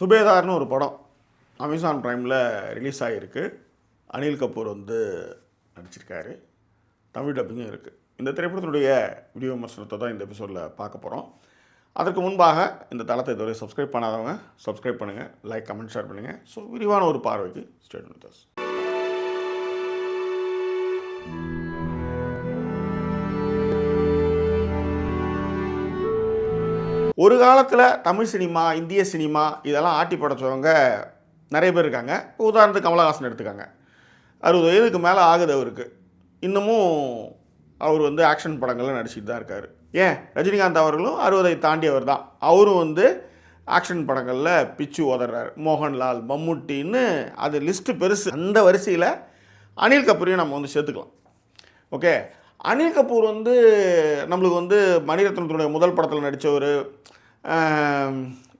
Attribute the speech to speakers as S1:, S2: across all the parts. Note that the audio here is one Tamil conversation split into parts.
S1: சுபேதார்னு ஒரு படம் அமேசான் ப்ரைமில் ரிலீஸ் ஆகிருக்கு. அனில் கபூர் வந்து நடிச்சிருக்காரு. தமிழ் டப்பிங்கும் இருக்குது. இந்த திரைப்படத்தினுடைய வீடியோ விமர்சனத்தை தான் இந்த எபிசோடில் பார்க்க போகிறோம். அதற்கு முன்பாக இந்த தளத்தை இதுவரை சப்ஸ்கிரைப் பண்ணாதவங்க சப்ஸ்கிரைப் பண்ணுங்கள், லைக், கமெண்ட், ஷேர் பண்ணுங்கள். ஸோ விரிவான ஒரு பார்வைக்கு ஸ்டேட் வித் அஸ். ஒரு காலத்தில் தமிழ் சினிமா, இந்திய சினிமா இதெல்லாம் ஆட்டி படைச்சவங்க நிறைய பேர் இருக்காங்க. உதாரணத்துக்கு கமலஹாசன் எடுத்துக்காங்க. 60 வயதுக்கு மேலே ஆகுது அவருக்கு. இன்னமும் அவர் வந்து ஆக்ஷன் படங்களில் நடிச்சிட்டு தான் இருக்கார். ஏன் ரஜினிகாந்த் அவர்களும் 60 தாண்டியவர் தான். அவரும் வந்து ஆக்ஷன் படங்களில் பிச்சு உதறாரு. மோகன்லால், மம்முட்டின்னு அது லிஸ்ட்டு பெருசு. அந்த வரிசையில் அனில் கபூரையும் நம்ம வந்து சேர்த்துக்கலாம். ஓகே, அனில் கபூர் வந்து நம்மளுக்கு வந்து மணிரத்னத்தினுடைய முதல் படத்தில் நடித்தவர்,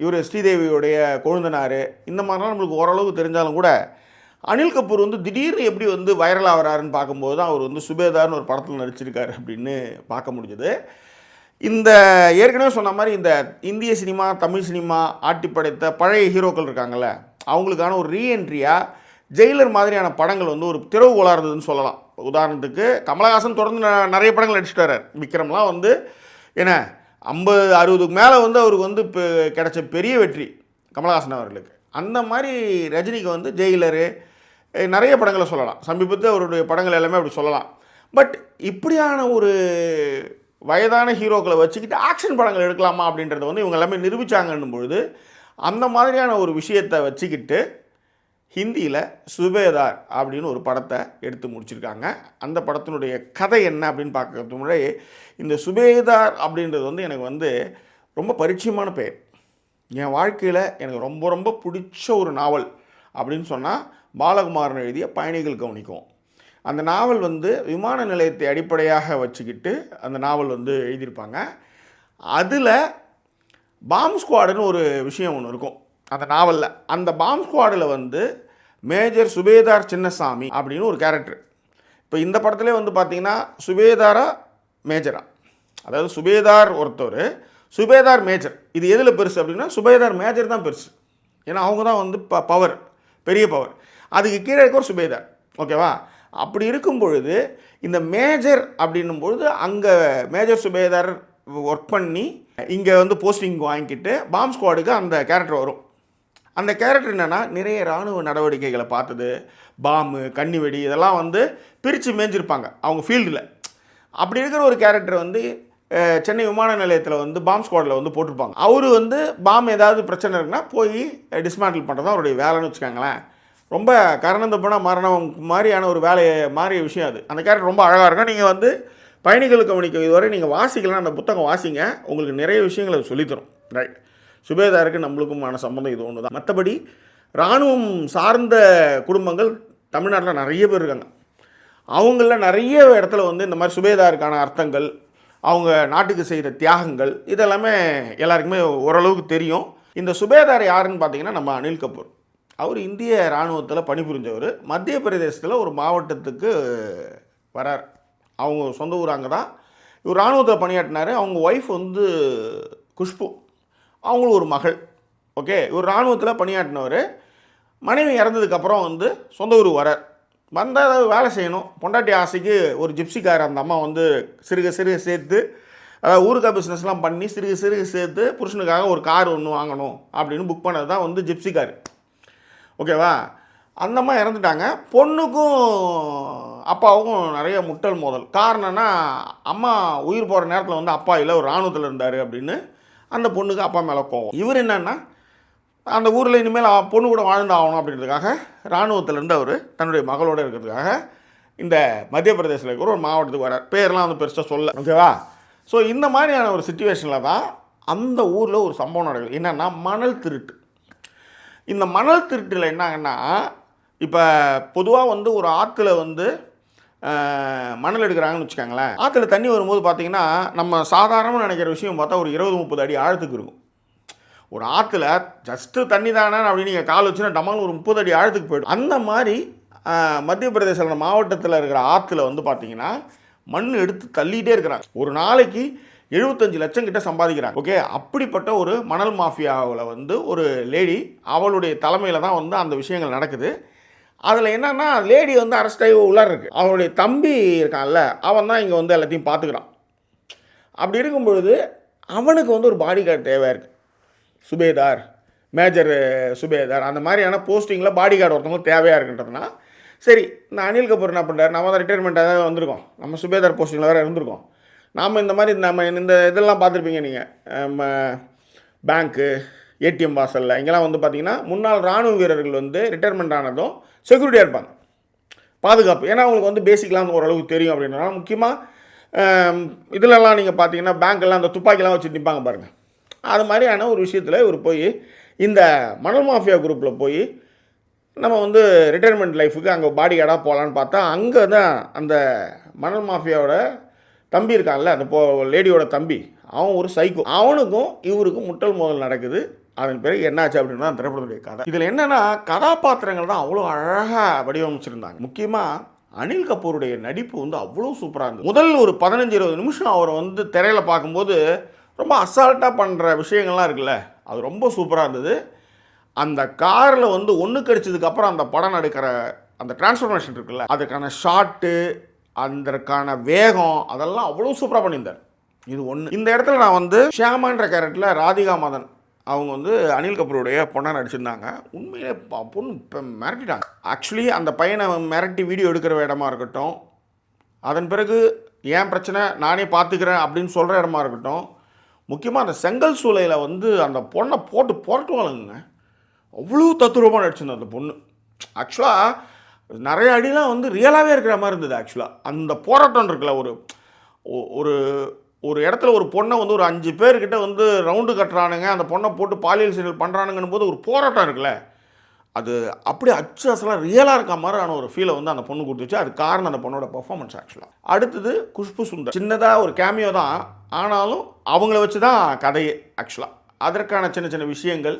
S1: இவர் ஸ்ரீதேவியுடைய கொழுந்தனார், இந்த மாதிரிலாம் நம்மளுக்கு ஓரளவுக்கு தெரிஞ்சாலும் கூட அனில் கபூர் வந்து திடீர்னு எப்படி வந்து வைரல் ஆகிறாருன்னு பார்க்கும்போது தான் அவர் வந்து சுபேதார்னு ஒரு படத்தில் நடிச்சிருக்காரு அப்படின்னு பார்க்க முடிஞ்சது. இந்த ஏற்கனவே சொன்ன மாதிரி இந்த இந்திய சினிமா, தமிழ் சினிமா ஆட்டி படைத்த பழைய ஹீரோக்கள் இருக்காங்கள்ல, அவங்களுக்கான ஒரு ரீஎன்ட்ரியாக ஜெயிலர் மாதிரியான படங்கள் வந்து ஒரு திறவுகோலாக இருந்ததுன்னு சொல்லலாம். உதாரணத்துக்கு கமலஹாசன் தொடர்ந்து நிறைய படங்கள் நடிச்சுட்டார். விக்ரம்லாம் வந்து என்ன 50-60க்கு மேலே வந்து அவருக்கு வந்து இப்போ கிடைச்ச பெரிய வெற்றி கமலஹாசன் அவர்களுக்கு. அந்த மாதிரி ரஜினிக்கு வந்து ஜெயிலரு நிறைய படங்களை சொல்லலாம். சமீபத்தில் அவருடைய படங்கள் எல்லாமே அப்படி சொல்லலாம். பட் இப்படியான ஒரு வயதான ஹீரோக்களை வச்சுக்கிட்டு ஆக்ஷன் படங்கள் எடுக்கலாமா அப்படின்றத வந்து இவங்க எல்லாமே நிரூபித்தாங்கன்னும் பொழுது அந்த மாதிரியான ஒரு விஷயத்தை வச்சுக்கிட்டு ஹிந்தியில் சுபேதார் அப்படின்னு ஒரு படத்தை எடுத்து முடிச்சிருக்காங்க. அந்த படத்தினுடைய கதை என்ன அப்படின்னு பார்க்கறதுக்கு முன்னாடி இந்த சுபேதார் அப்படின்றது வந்து எனக்கு வந்து ரொம்ப பரிச்சயமான பெயர். என் வாழ்க்கையில் எனக்கு ரொம்ப ரொம்ப பிடிச்ச ஒரு நாவல் அப்படின்னு சொன்னால் பாலகுமாரன் எழுதிய பயணிகள் கவனிக்கும். அந்த நாவல் வந்து விமான நிலையத்தை அடிப்படையாக வச்சுக்கிட்டு அந்த நாவல் வந்து எழுதியிருப்பாங்க. அதில் பாம் ஸ்குவாடுன்னு ஒரு விஷயம் ஒன்று இருக்கும் அந்த நாவலில். அந்த பாம் ஸ்குவாடில் வந்து மேஜர் சுபேதார் சின்னசாமி அப்படின்னு ஒரு கேரக்டர். இப்போ இந்த படத்துலேயே வந்து பார்த்திங்கன்னா சுபேதாரா மேஜரா, அதாவது சுபேதார் ஒருத்தர், சுபேதார் மேஜர். இது எதில் பெருசு அப்படின்னா சுபேதார் மேஜர் தான் பெருசு. ஏன்னா அவங்க தான் வந்து பவர், பெரிய பவர். அதுக்கு கீழே இருக்க ஒரு சுபேதார். ஓகேவா? அப்படி இருக்கும் பொழுது இந்த மேஜர் அப்படின்னும் பொழுது அங்கே மேஜர் சுபேதார் ஒர்க் பண்ணி இங்கே வந்து போஸ்டிங் வாங்கிக்கிட்டு பாம் ஸ்குவாடுக்கு அந்த கேரக்டர் வரும். அந்த கேரக்டர் என்னென்னா நிறைய இராணுவ நடவடிக்கைகளை பார்த்தது, பாம்பு, கன்னிவெடி இதெல்லாம் வந்து பிரித்து மேய்ஞ்சிருப்பாங்க அவங்க ஃபீல்டில். அப்படி இருக்கிற ஒரு கேரக்டர் வந்து சென்னை விமான நிலையத்தில் வந்து பாம் ஸ்குவாடில் வந்து போட்டிருப்பாங்க. அவர் வந்து பாம் ஏதாவது பிரச்சனை இருக்குன்னா போய் டிஸ்மேண்டில் பண்ணுறது தான் அவருடைய வேலைன்னு வச்சுக்காங்களேன். ரொம்ப கரணந்தப்பனா மரணம் மாதிரியான ஒரு வேலையை மாறிய விஷயம் அது. அந்த கேரக்டர் ரொம்ப அழகாக இருக்கும். நீங்கள் வந்து பயணிகள் கவனிக்கும் இதுவரை நீங்கள் வாசிக்கலாம், அந்த புத்தகம் வாசிங்க, உங்களுக்கு நிறைய விஷயங்களை சொல்லித்தரும். ரைட், சுபேதாருக்கு நம்மளுக்குமான சம்பந்தம் இது ஒன்று தான். மற்றபடி இராணுவம் சார்ந்த குடும்பங்கள் தமிழ்நாட்டில் நிறைய பேர் இருக்காங்க. அவங்கள நிறைய இடத்துல வந்து இந்த மாதிரி சுபேதாருக்கான அர்த்தங்கள், அவங்க நாட்டுக்கு செய்கிற தியாகங்கள் இதெல்லாமே எல்லாருக்குமே ஓரளவுக்கு தெரியும். இந்த சுபேதார் யாருன்னு பார்த்தீங்கன்னா நம்ம அனில் கபூர். அவர் இந்திய இராணுவத்தில் பணிபுரிஞ்சவர். மத்திய பிரதேசத்தில் ஒரு மாவட்டத்துக்கு வரார். அவங்க சொந்த ஊர் அங்கே தான். இவர் இராணுவத்தில் பணியாற்றினார். அவங்க ஒய்ஃப் வந்து குஷ்பு, அவங்களும் ஒரு மகள். ஓகே, இவர் இராணுவத்தில் பணியாற்றினவர். மனைவி இறந்ததுக்கப்புறம் வந்து சொந்த ஊர் வரார். வந்தால் வேலை செய்யணும், பொண்டாட்டி ஆசைக்கு ஒரு ஜிப்சிக்கார் அந்த அம்மா வந்து சிறுக சேர்த்து, அதாவது ஊருக்கா பிஸ்னஸ்லாம் பண்ணி சிறுக சேர்த்து புருஷனுக்காக ஒரு கார் ஒன்று வாங்கணும் அப்படின்னு புக் பண்ணது தான் வந்து ஜிப்சிக்கார். ஓகேவா? அந்த அம்மா இறந்துட்டாங்க. பொண்ணுக்கும் அப்பாவுக்கும் நிறைய முட்டல் மோதல். காரணம்னா அம்மா உயிர் போகிற நேரத்தில் வந்து அப்பா இல்லை, ஒரு இராணுவத்தில் இருந்தார் அப்படின்னு அந்த பொண்ணுக்கு அப்பா மேலே கோவம். இவர் என்னன்னா அந்த ஊரில் இனிமேல் பொண்ணு கூட வாழ்ந்து ஆகணும் அப்படின்றதுக்காக இராணுவத்திலேருந்து அவர் தன்னுடைய மகளோடு இருக்கிறதுக்காக இந்த மத்திய பிரதேசத்தில் இருக்கிற ஒரு மாவட்டத்துக்கு வரார். பேர்லாம் வந்து பெருசாக சொல்ல. ஓகேவா? ஸோ இந்த மாதிரியான ஒரு சிச்சுவேஷனில் தான் அந்த ஊரில் ஒரு சம்பவம் நடக்குது. என்னென்னா மணல் திருட்டு. இந்த மணல் திருட்டில் என்னாங்கன்னா, இப்போ பொதுவாக வந்து ஒரு ஆற்றுல வந்து மணல் எடுக்கிறாங்கன்னு வச்சுக்கோங்களேன். ஆற்றுல தண்ணி வரும்போது பார்த்திங்கன்னா நம்ம சாதாரணமாக நினைக்கிற விஷயம் பார்த்தா ஒரு 20-30 அடி ஆழத்துக்கு இருக்கும். ஒரு ஆற்றுல ஜஸ்ட்டு தண்ணி தானே அப்படின்னு நீங்கள் கால் வச்சுன்னா டமால் ஒரு 30 அடி ஆழத்துக்கு போய்டும். அந்த மாதிரி மத்திய பிரதேச மாவட்டத்தில் இருக்கிற ஆற்றுல வந்து பார்த்திங்கன்னா மண் எடுத்து தள்ளிகிட்டே இருக்கிறாங்க. ஒரு நாளைக்கு 75 லட்சம் கிட்ட சம்பாதிக்கிறாங்க. ஓகே, அப்படிப்பட்ட ஒரு மணல் மாஃபியாவில் வந்து ஒரு லேடி, அவளுடைய தலைமையில் தான் வந்து அந்த விஷயங்கள் நடக்குது. அதில் என்னென்னா லேடி வந்து அரெஸ்ட் ஆகி உள்ளார இருக்குது. அவனுடைய தம்பி இருக்கான்ல, அவன் தான் இங்கே வந்து எல்லாத்தையும் பார்த்துக்கிறான். அப்படி இருக்கும்பொழுது அவனுக்கு வந்து ஒரு பாடி கார்டு தேவையாக இருக்குது. சுபேதார், மேஜர் சுபேதார், அந்த மாதிரியான போஸ்டிங்கில் பாடி கார்டு ஒருத்தவங்க தேவையாக இருக்குன்றதுனா, சரி இந்த அனில் கபூர் என்ன பண்ணுறாரு, நம்ம தான் ரிட்டையர்மெண்ட்டாக தான் வந்திருக்கோம், நம்ம சுபேதார் போஸ்டிங்கில் வேறு இருந்திருக்கோம். நாம் இந்த மாதிரி நம்ம இந்த இதெல்லாம் பார்த்துருப்பீங்க நீங்கள், பேங்க்கு, ஏடிஎம் வாசலில் இங்கெல்லாம் வந்து பார்த்திங்கன்னா முன்னாள் இராணுவ வீரர்கள் வந்து ரிட்டையர்மெண்ட் ஆனதும் செக்யூரிட்டியாக இருப்பாங்க, பாதுகாப்பு. ஏன்னா அவங்களுக்கு வந்து பேசிக்லாம் ஓரளவுக்கு தெரியும் அப்படின்றனால. முக்கியமாக இதிலெல்லாம் நீங்கள் பார்த்தீங்கன்னா பேங்க்கெல்லாம் அந்த துப்பாக்கிலாம் வச்சு நிற்பாங்க பாருங்கள். அது மாதிரியான ஒரு விஷயத்தில் இவர் போய் இந்த மணல் மாஃபியா குரூப்பில் போய் நம்ம வந்து ரிட்டையர்மெண்ட் லைஃபுக்கு அங்கே பாடி கார்டாக போகலான்னு பார்த்தா, அங்கே தான் அந்த மணல் மாஃபியாவோட தம்பி இருக்கான்ல, அந்த லேடியோட தம்பி, அவன் ஒரு சைக்கோ. அவனுக்கும் இவருக்கும் முட்டல் மோதல் நடக்குது. அதன் பிறகு என்னாச்சு அப்படின்னா அந்த திரைப்படத்துடைய கதை. இதில் என்னென்னா கதாபாத்திரங்கள் தான் அவ்வளோ அழகாக வடிவமைச்சிருந்தாங்க. முக்கியமாக அனில் கபூருடைய நடிப்பு வந்து அவ்வளோ சூப்பராக இருந்தது. முதல் ஒரு 15-20 நிமிஷம் அவரை வந்து திரையில் பார்க்கும்போது ரொம்ப அசால்ட்டாக பண்ணுற விஷயங்கள்லாம் இருக்குல்ல, அது ரொம்ப சூப்பராக இருந்தது. அந்த காரில் வந்து ஒன்று கடிச்சதுக்கப்புறம் அந்த படம் நடக்கிற அந்த டிரான்ஸ்ஃபர்மேஷன் இருக்குல்ல, அதுக்கான ஷாட்டு, அதற்கான வேகம், அதெல்லாம் அவ்வளோ சூப்பராக பண்ணியிருந்தார். இது ஒன்று. இந்த இடத்துல நான் வந்து ஷியாமான்ற கேரக்டரில் ராதிகா மதன் அவங்க வந்து அனில் கபூருடைய பொண்ணாக நடிச்சிருந்தாங்க. உண்மையிலே பொண்ணு இப்போ மிரட்டிட்டாங்க. ஆக்சுவலி அந்த பையனை மிரட்டி வீடியோ எடுக்கிற இடமா இருக்கட்டும், அதன் பிறகு ஏன் பிரச்சனை நானே பார்த்துக்கிறேன் அப்படின்னு சொல்கிற இடமா இருக்கட்டும், முக்கியமாக அந்த செங்கல் சூளையில் வந்து அந்த பொண்ணை போட்டு புரட்டுவாளுங்க. அவ்வளோ தத்துரூபமாக நடிச்சிருந்தது அந்த பொண்ணு. ஆக்சுவலாக நிறைய அடிலாம் வந்து ரியலாகவே இருக்கிற மாதிரி இருந்தது. ஆக்சுவலாக அந்த போராட்டம் இருக்குல்ல, ஒரு ஒரு இடத்துல ஒரு பொண்ணை வந்து ஒரு 5 பேர்கிட்ட வந்து ரவுண்டு கட்டுறானுங்க, அந்த பொண்ணை போட்டு பாலியல் சீரியல் பண்ணுறானுங்கன்னு போது ஒரு போராட்டம் இருக்குல்ல, அது அப்படியே அச்சு அசலாக ரியலாக இருக்க மாதிரியான ஒரு ஃபீலை வந்து அந்த பொண்ணு கொடுத்துச்சு. அது காரணம் அந்த பொண்ணோட பர்ஃபார்மன்ஸ். ஆக்சுவலாக அடுத்தது குஷ்பு சுந்தர், சின்னதாக ஒரு கேமியோ தான், ஆனாலும் அவங்கள வச்சு தான் கதையே. ஆக்சுவலாக அதற்கான சின்ன சின்ன விஷயங்கள்,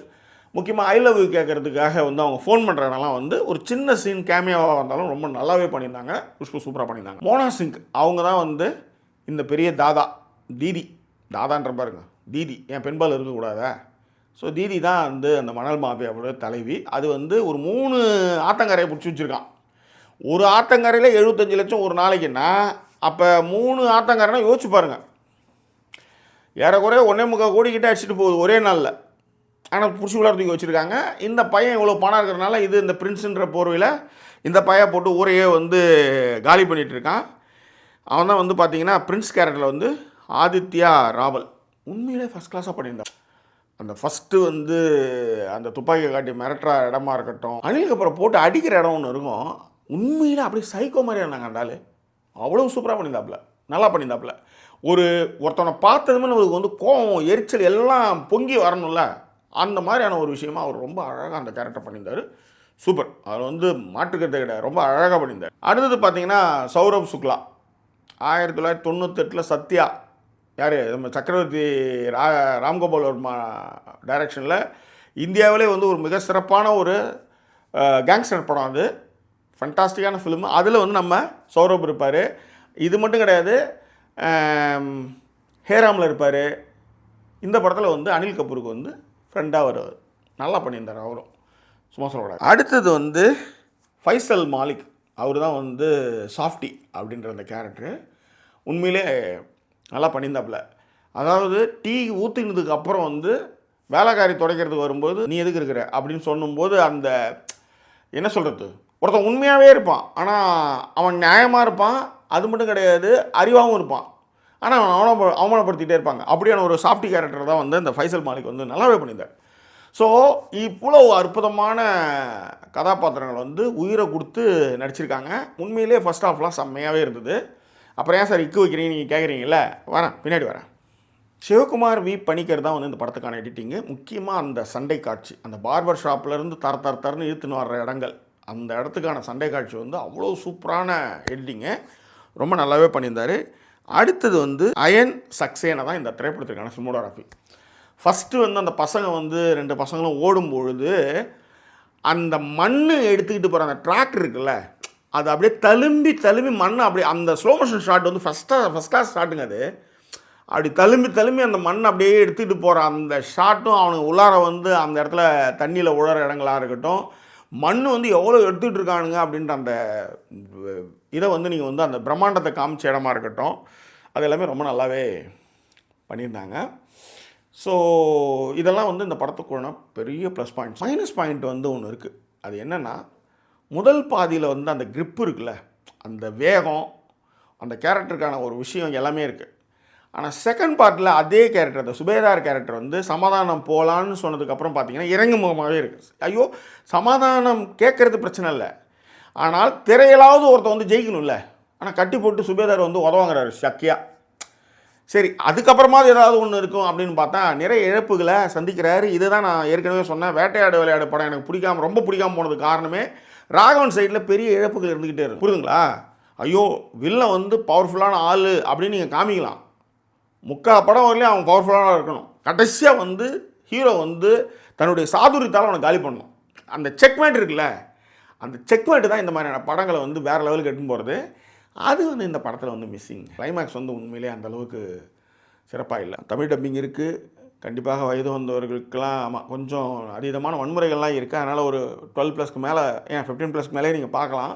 S1: முக்கியமாக ஐ லவ் யூ கேட்குறதுக்காக வந்து அவங்க ஃபோன் பண்ணுறதுனால வந்து ஒரு சின்ன சீன் கேமியோவாக வந்தாலும் ரொம்ப நல்லாவே பண்ணியிருந்தாங்க. குஷ்பு சூப்பராக பண்ணியிருந்தாங்க. மோனா சிங் அவங்க தான் வந்து இந்த பெரிய தீதி தாதான்ற பாருங்க, தீதி என் பெண்பால் இருக்கக்கூடாதா. ஸோ தீதி தான் வந்து அந்த மணல் மாஃபியாவோட தலைவி. அது வந்து ஒரு 3 ஆத்தங்கரையை பிடிச்சி வச்சுருக்கான். ஒரு ஆத்தங்கரையில் 75 லட்சம் ஒரு நாளைக்குன்னா, அப்போ 3 ஆத்தங்கரைனா யோசிச்சு பாருங்கள், ஏறக்குறைய 1.25 கோடிக்கிட்ட அடிச்சுட்டு போகுது ஒரே நாளில். ஆனால் பிடிச்சி விளாட்றதுக்கு வச்சுருக்காங்க. இந்த பையன் இவ்வளோ பணம் இருக்கிறனால இது இந்த பிரின்ஸுன்ற போர்வையில் இந்த பையன் போட்டு ஊரையே வந்து காலி பண்ணிகிட்ருக்கான். அவன் தான் வந்து பார்த்திங்கன்னா பிரின்ஸ் கேரக்டரில் வந்து ஆதித்யா ராவல் உண்மையிலே ஃபஸ்ட் கிளாஸாக பண்ணியிருந்தான். அந்த ஃபஸ்ட்டு வந்து அந்த துப்பாக்கியை காட்டி மிரட்டுற இடமா இருக்கட்டும், அனில் கபூரை போட்டு அடிக்கிற இடம் ஒன்று இருக்கும், உண்மையில் அப்படியே சைக்கோ மாதிரியா இருந்தாங்க. அந்த ஆள் அவ்வளோ சூப்பராக பண்ணியிருந்தாப்புல, நல்லா பண்ணியிருந்தாப்புல. ஒருத்தவனை பார்த்ததுமே நம்மளுக்கு வந்து கோவம், எரிச்சல் எல்லாம் பொங்கி வரணும்ல, அந்த மாதிரியான ஒரு விஷயமா அவர் ரொம்ப அழகாக அந்த கேரக்டர் பண்ணியிருந்தார். சூப்பர், அவர் வந்து மாற்றுக்கிறது கிடையாது, ரொம்ப அழகாக பண்ணியிருந்தார். அடுத்தது பார்த்தீங்கன்னா சௌரப் சுக்லா 1998 சத்யா, யார் நம்ம சக்கரவர்த்தி ராம்கோபால் வர்மா டைரக்ஷனில் இந்தியாவிலே வந்து ஒரு மிக சிறப்பான ஒரு கேங்ஸ்டர் படம். அது ஃபண்டாஸ்டிக்கான ஃபிலிம். அதில் வந்து நம்ம சௌரப் இருப்பார். இது மட்டும் கிடையாது, ஹேராமில் இருப்பார். இந்த படத்தில் வந்து அனில் கபூருக்கு வந்து ஃப்ரெண்டாக வருவார். நல்லா பண்ணியிருந்தார் அவரும், சும்மா சொல்லக்கூடாது. அடுத்தது வந்து ஃபைசல் மாலிக், அவர் தான் வந்து சாஃப்டி அப்படின்ற அந்த கேரக்டரு. உண்மையிலே நல்லா பண்ணியிருந்தாப்புல. அதாவது டீ ஊற்றினதுக்கு அப்புறம் வந்து வேலைக்காரி துடைக்கிறதுக்கு வரும்போது நீ எதுக்கு இருக்கிற அப்படின்னு சொல்லும்போது, அந்த என்ன சொல்கிறது, ஒருத்தன் உண்மையாகவே இருப்பான், ஆனால் அவன் நியாயமாக இருப்பான், அது மட்டும் கிடையாது அறிவாகவும் இருப்பான், ஆனால் அவன் அவமானப்படுத்திகிட்டே இருப்பாங்க. அப்படியான ஒரு சாஃப்டி கேரக்டர் தான் வந்து இந்த ஃபைசல் மாலிக் வந்து நல்லாவே பண்ணியிருந்தார். ஸோ இவ்வளோ அற்புதமான கதாபாத்திரங்கள் வந்து உயிரை கொடுத்து நடிச்சிருக்காங்க. உண்மையிலே ஃபஸ்ட் ஹாஃப்லாம் செம்மையாகவே இருந்தது. அப்புறம் ஏன் சார் இக்கு வைக்கிறீங்க நீங்கள் கேட்குறீங்கள, வரேன் பின்னாடி வரேன். சிவகுமார் வி பணிக்கர் தான் வந்து இந்த படத்துக்கான எடிட்டிங்கு. முக்கியமாக அந்த சண்டை காட்சி, அந்த பார்பர் ஷாப்லேருந்து தரன்னு இழுத்துன்னு வர்ற இடங்கள், அந்த இடத்துக்கான சண்டை காட்சி வந்து அவ்வளோ சூப்பரான எடிட்டிங்கு, ரொம்ப நல்லாவே பண்ணியிருந்தார். அடுத்தது வந்து அயன் சக்சேனா தான் இந்த திரைப்படத்துக்கான சினிமோகிராஃபி. ஃபஸ்ட்டு வந்து அந்த பசங்க வந்து 2 பசங்களும் ஓடும்பொழுது அந்த மண் எடுத்துக்கிட்டு போகிற அந்த டிராக்டர் இருக்குல்ல, அது அப்படியே தழும்பி மண் அப்படியே அந்த ஸ்லோ மோஷன் ஷாட் வந்து ஃபஸ்ட் கிளாஸ் ஷாட்டுங்க. அது அப்படி தழும்பி அந்த மண் அப்படியே எடுத்துகிட்டு போகிற அந்த ஷாட்டும் அவனுக்கு உள்ளார வந்து அந்த இடத்துல தண்ணியில் உழற இடங்களாக இருக்கட்டும், மண் வந்து எவ்வளோ எடுத்துகிட்டு இருக்கானுங்க அப்படின்ற அந்த இதை வந்து நீங்கள் வந்து அந்த பிரம்மாண்டத்தை காமிச்ச இடமா இருக்கட்டும், அது எல்லாமே ரொம்ப நல்லாவே பண்ணியிருந்தாங்க. ஸோ இதெல்லாம் வந்து இந்த படத்துக்குள்ள பெரிய ப்ளஸ் பாயிண்ட்ஸ். மைனஸ் பாயிண்ட் வந்து ஒன்று இருக்குது. அது என்னென்னா, முதல் பாதியில் வந்து அந்த க்ரிப் இருக்குல்ல, அந்த வேகம், அந்த கேரக்டருக்கான ஒரு விஷயம் எல்லாமே இருக்குது. ஆனால் செகண்ட் பார்ட்டில் அதே கேரக்டர், அந்த சுபேதார் கேரக்டர் வந்து சமாதானம் போகலான்னு சொன்னதுக்கப்புறம் பார்த்தீங்கன்னா இறங்கு முகமாகவே இருக்குது. ஐயோ, சமாதானம் கேட்குறது பிரச்சனை இல்லை, ஆனால் திரையிலாவது ஒருத்தர் வந்து ஜெயிக்கணும்ல. ஆனால் கட்டி போட்டு சுபேதார் வந்து உதவாங்கிறாரு சக்கியாக. சரி, அதுக்கப்புறமாவது ஏதாவது ஒன்று இருக்கும் அப்படின்னு பார்த்தா நிறைய இழப்புகளை சந்திக்கிறாரு. இதுதான் நான் ஏற்கனவே சொன்னேன், வேட்டையாடு விளையாடு படம் எனக்கு ரொம்ப பிடிக்காமல் போனதுக்கு காரணமே ராகவன் சைடில் பெரிய இழப்புகள் இருந்துக்கிட்டே இருக்கும். புரியுதுங்களா? ஐயோ, வில்லன் வந்து பவர்ஃபுல்லான ஆள் அப்படின்னு நீங்கள் காமிக்கலாம், முக்கால் படம் வரலையும் அவன் பவர்ஃபுல்லாக இருக்கணும். கடைசியாக வந்து ஹீரோ வந்து தன்னுடைய சாதுரியத்தால் அவனை காலி பண்ணணும். அந்த செக்மேட் இருக்குல்ல, அந்த செக்மேட்டு தான் இந்த மாதிரியான படங்களை வந்து வேறு லெவலுக்கு எடுத்துன்னு போகிறது. அது வந்து இந்த படத்தில் வந்து மிஸ்ஸிங். கிளைமேக்ஸ் வந்து உண்மையிலே அந்தளவுக்கு சிறப்பாக இல்லை. தமிழ் டப்பிங் இருக்குது, கண்டிப்பாக வயது வந்தவர்களுக்கெல்லாம் ஆமாம் கொஞ்சம் அதீதமான வன்முறைகள்லாம் இருக்குது. அதனால் ஒரு 12+க்கு மேலே, 15+க்கு மேலே நீங்கள் பார்க்கலாம்.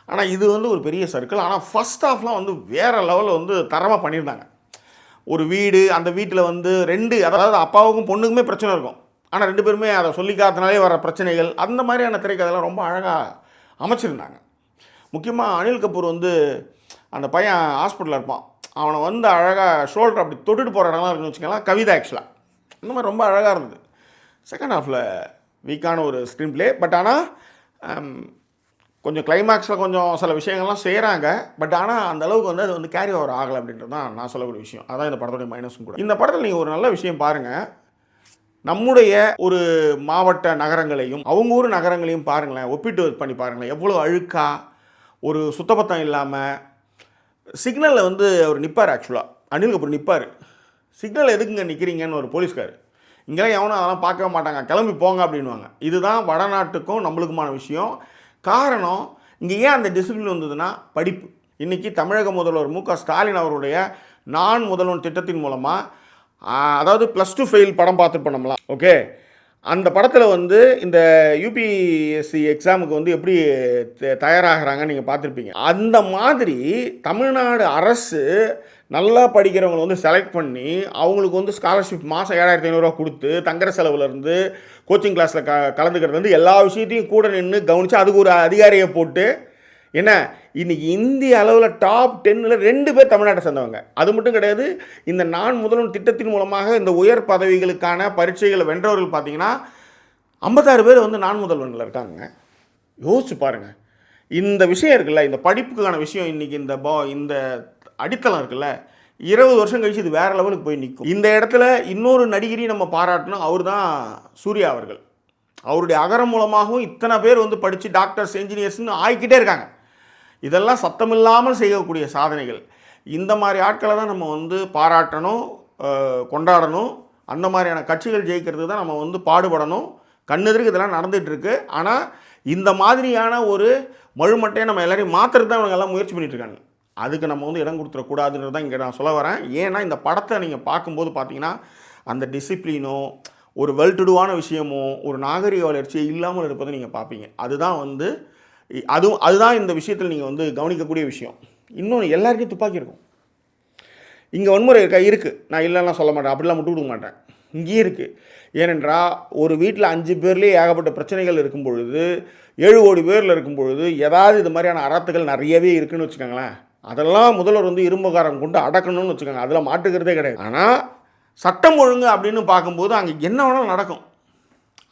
S1: ஆனால் இது வந்து ஒரு பெரிய சர்க்கிள். ஆனால் ஃபஸ்ட் ஹாஃப்லாம் வந்து வேறு லெவலில் வந்து தரமாக பண்ணியிருந்தாங்க. ஒரு வீடு, அந்த வீட்டில் வந்து அதாவது அப்பாவுக்கும் பொண்ணுக்குமே பிரச்சனை இருக்கும், ஆனால் 2 பேருமே அதை சொல்லிக்காதனாலே வர பிரச்சனைகள், அந்த மாதிரியான திரைக்கதைலாம் ரொம்ப அழகாக அமைச்சிருந்தாங்க. முக்கியமாக அனில் கபூர் வந்து அந்த பையன் ஹாஸ்பிட்டலில் இருப்பான், அவனை வந்து அழகாக ஷோல்டர் அப்படி தொட்டுட்டு போகிற இடம்லாம் இருக்குன்னு வச்சுக்கலாம், கவிதா ஆக்சுவலாக இந்த மாதிரி ரொம்ப அழகாக இருந்தது. செகண்ட் ஹாஃபில் வீக்கான ஒரு ஸ்க்ரீன் ப்ளே. பட் ஆனால் கொஞ்சம் கிளைமேக்ஸில் கொஞ்சம் சில விஷயங்கள்லாம் செய்கிறாங்க. பட் ஆனால் அந்த அளவுக்கு வந்து அது வந்து கேரி ஓவர் ஆகலை அப்படின்றது தான் நான் சொல்லக்கூடிய விஷயம். அதான் இந்த படத்துடைய மைனஸும் கூட. இந்த படத்தில் நீங்கள் ஒரு நல்ல விஷயம் பாருங்கள், நம்முடைய ஒரு மாவட்ட நகரங்களையும் அவங்க ஊர் நகரங்களையும் பாருங்களேன், ஒப்பிட்டு பண்ணி பாருங்களேன். எவ்வளோ அழுக்காக, ஒரு சுத்தபத்தம் இல்லாமல். சிக்னலில் வந்து அவர் நிற்பார், ஆக்சுவலாக அனில் கபூர் நிற்பார். சிக்னல் எதுக்குங்க நிற்கிறீங்கன்னு ஒரு போலீஸ்கார். இங்கெல்லாம் எவனும் அதெல்லாம் பார்க்கவே மாட்டாங்க, கிளம்பி போங்க அப்படின்வாங்க. இதுதான் வடநாட்டுக்கும் நம்மளுக்குமான விஷயம். காரணம், இங்கே ஏன் அந்த டிசிப்ளின் வந்ததுன்னா படிப்பு. இன்றைக்கி தமிழக முதல்வர் மு க ஸ்டாலின் அவருடைய நான் முதல்வன் திட்டத்தின் மூலமாக, அதாவது +2 ஃபெயில் படம் பார்த்துருப்போம் நம்மளாம், ஓகே. அந்த படத்தில் வந்து இந்த யூபிஎஸ்சி எக்ஸாமுக்கு வந்து எப்படி தயாராகிறாங்கன்னு நீங்கள் பார்த்துருப்பீங்க. அந்த மாதிரி தமிழ்நாடு அரசு நல்லா படிக்கிறவங்களை வந்து செலக்ட் பண்ணி அவங்களுக்கு வந்து ஸ்காலர்ஷிப் மாதம் 7500 கொடுத்து, தங்குற செலவுலேருந்து கோச்சிங் கிளாஸில் கலந்துக்கிறது வந்து எல்லா விஷயத்தையும் கூட நின்று கவனித்து அதுக்கு ஒரு அதிகாரியை போட்டு, என்ன இன்றைக்கி இந்திய அளவில் டாப் 10ல் 2 பேர் தமிழ்நாட்டை சேர்ந்தவங்க. அது மட்டும் கிடையாது, இந்த நான் முதல்வன் திட்டத்தின் மூலமாக இந்த உயர் பதவிகளுக்கான பரீட்சைகளை வென்றவர்கள் பார்த்தீங்கன்னா 56 பேர் வந்து நான் முதல்வனில் இருக்காங்க. யோசிச்சு பாருங்கள். இந்த விஷயம் இருக்குல்ல, இந்த படிப்புக்கான விஷயம் இன்றைக்கி இந்த அடித்தளம் இருக்குல்ல, 20 வருஷம் கழிச்சு இது வேறு லெவலுக்கு போய் நிற்கும். இந்த இடத்துல இன்னொரு நடிகரையும் நம்ம பாராட்டணும், அவர் தான் சூர்யா அவர்கள். அவருடைய அகரம் மூலமாகவும் இத்தனை பேர் வந்து படித்து டாக்டர்ஸ், என்ஜினியர்ஸ்னு ஆகிக்கிட்டே இருக்காங்க. இதெல்லாம் சத்தமில்லாமல் செய்யக்கூடிய சாதனைகள். இந்த மாதிரி ஆட்களை தான் நம்ம வந்து பாராட்டணும், கொண்டாடணும். அந்த மாதிரியான கட்சிகள் ஜெயிக்கிறது தான் நம்ம வந்து பாடுபடணும். கண்ணெதிர்க்கு இதெல்லாம் நடந்துகிட்ருக்கு. ஆனால் இந்த மாதிரியான ஒரு மழுமட்டையை நம்ம எல்லாரையும் மாற்றுறது தான் இவங்க எல்லாம் முயற்சி பண்ணிகிட்ருக்காங்க. அதுக்கு நம்ம வந்து இடம் கொடுத்துடக்கூடாதுன்றது தான் இங்கே நான் சொல்ல வரேன். ஏன்னா இந்த படத்தை நீங்கள் பார்க்கும்போது பார்த்தீங்கன்னா அந்த டிசிப்ளினோ, ஒரு வெல்டுடுவான விஷயமோ, ஒரு நாகரிக வளர்ச்சியை இல்லாமல் இருப்பதை நீங்கள் பார்ப்பீங்க. அதுதான் வந்து அதுதான் இந்த விஷயத்தில் நீங்கள் வந்து கவனிக்கக்கூடிய விஷயம். இன்னொன்று, எல்லாருக்கும் துப்பாக்கி இருக்கும். இங்கே வன்முறை இருக்குது, நான் இல்லைன்னா சொல்ல மாட்டேன், அப்படிலாம் விட்டு கொடுக்க மாட்டேன். இங்கேயும் இருக்குது. ஏனென்றால் ஒரு வீட்டில் 5 பேர்லேயே ஏகப்பட்ட பிரச்சனைகள் இருக்கும் பொழுது, 7 கோடி பேரில் இருக்கும் பொழுது, ஏதாவது இது மாதிரியான அறத்துகள் நிறையவே இருக்குதுன்னு வச்சுக்கோங்களேன். அதெல்லாம் முதல்வர் வந்து இரும்புக்காரன் கொண்டு அடக்கணும்னு வச்சுக்கோங்க, அதில் மாட்டுக்கிறதே கிடையாது. ஆனால் சட்டம் ஒழுங்கு அப்படின்னு பார்க்கும்போது அங்கே என்ன வேணாலும் நடக்கும்.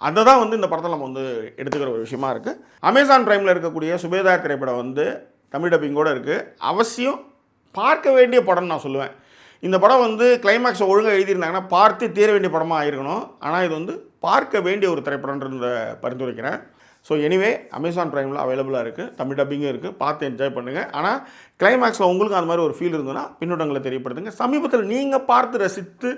S1: அதை தான் வந்து இந்த படத்தில் நம்ம வந்து எடுத்துக்கிற ஒரு விஷயமா இருக்குது. அமேசான் பிரைமில் இருக்கக்கூடிய சுபேதார் திரைப்படம் வந்து தமிழ் டப்பிங்கோடு இருக்குது. அவசியம் பார்க்க வேண்டிய படம்னு நான் சொல்லுவேன். இந்த படம் வந்து கிளைமேக்ஸை ஒழுங்காக எழுதியிருந்தாங்கன்னா பார்த்து தீர வேண்டிய படமாக ஆயிருக்கணும். ஆனால் இது வந்து பார்க்க வேண்டிய ஒரு திரைப்படம்ன்றத பரிந்துரைக்கிறேன். ஸோ எனிவே, அமேசான் பிரைமில் அவைலபிளாக இருக்குது, தமிழ் டப்பிங்கும் இருக்குது, பார்த்து என்ஜாய் பண்ணுங்கள். ஆனால் கிளைமேக்ஸில் உங்களுக்கு அந்த மாதிரி ஒரு ஃபீல் இருந்ததுன்னா பின்னூட்டங்களை தெரியப்படுத்துங்க. சமீபத்தில் நீங்கள் பார்த்து ரசித்து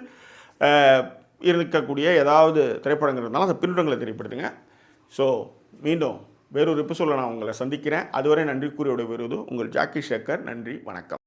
S1: இருக்கக்கூடிய ஏதாவது திரைப்படங்கள் இருந்தாலும் அந்த பின்னூட்டங்களை தெரியப்படுத்துங்க. ஸோ மீண்டும் வேறொரு எபிசோடில் நான் உங்களை சந்திக்கிறேன். அதுவரை நன்றி கூறியோட வருவது உங்கள் ஜாக்கி சேகர். நன்றி, வணக்கம்.